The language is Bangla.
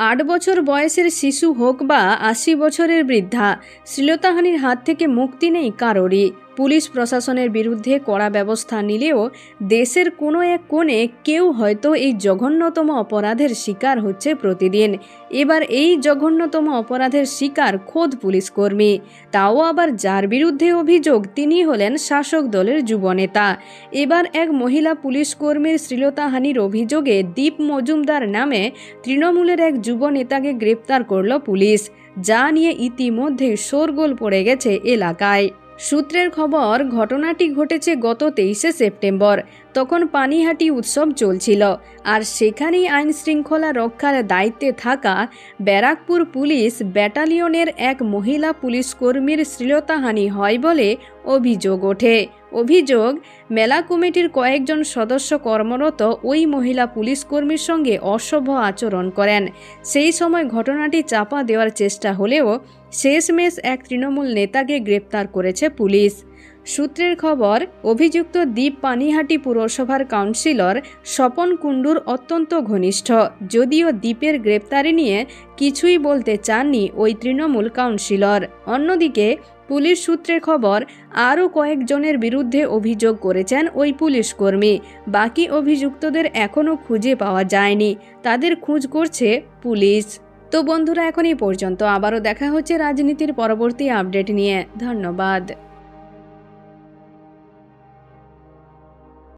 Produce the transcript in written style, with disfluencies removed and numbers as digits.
8 বছর বয়সের শিশু হোক বা 80 বছরের বৃদ্ধা, শ্লীলতাহানির হাত থেকে মুক্তি নেই কারোরই। পুলিশ প্রশাসনের বিরুদ্ধে কড়া ব্যবস্থা নিলেও দেশের কোনো এক কোণে কেউ হয়তো এই জঘন্যতম অপরাধের শিকার হচ্ছে প্রতিদিন। এবার এই জঘন্যতম অপরাধের শিকার খোদ পুলিশকর্মী, তাও আবার যার বিরুদ্ধে অভিযোগ তিনি হলেন শাসক দলের যুবনেতা। এবার এক মহিলা পুলিশকর্মীর শ্লীলতাহানির অভিযোগে দীপ মজুমদার নামে তৃণমূলের এক যুব নেতাকে গ্রেপ্তার করল পুলিশ, যা নিয়ে ইতিমধ্যেই শোরগোল পড়ে গেছে এলাকায়। সূত্রের খবর, ঘটনাটি ঘটেছে গত 23শে সেপ্টেম্বর। তখন পানিহাটি উৎসব চলছিল, আর সেখানেই আইন শৃঙ্খলা রক্ষার দায়িত্বে থাকা ব্যারাকপুর পুলিশ ব্যাটালিয়নের এক মহিলা পুলিশকর্মীর শ্লীলতাহানি হয় বলে অভিযোগ ওঠে। অভিযোগ, মেলা কমিটির কয়েকজন সদস্য কর্মরত ওই মহিলা পুলিশকর্মীর সঙ্গে অসভ্য আচরণ করেন। সেই সময় ঘটনাটি চাপা দেওয়ার চেষ্টা হলেও শেষমেশ এক তৃণমূল নেতাকে গ্রেপ্তার করেছে পুলিশ। সূত্রের খবর, অভিযুক্ত দীপ পানিহাটি পুরসভার কাউন্সিলর স্বপন কুণ্ডুর অত্যন্ত ঘনিষ্ঠ। যদিও দীপের গ্রেপ্তারি নিয়ে কিছুই বলতে চাননি ওই তৃণমূল কাউন্সিলর। অন্যদিকে পুলিশ সূত্রের খবর, আরও কয়েকজনের বিরুদ্ধে অভিযোগ করেছেন ওই পুলিশকর্মী। বাকি অভিযুক্তদের এখনও খুঁজে পাওয়া যায়নি, তাদের খোঁজ করছে পুলিশ। তো বন্ধুরা, এখন এই পর্যন্ত। আবারও দেখা হচ্ছে রাজনীতির পরবর্তী আপডেট নিয়ে। ধন্যবাদ।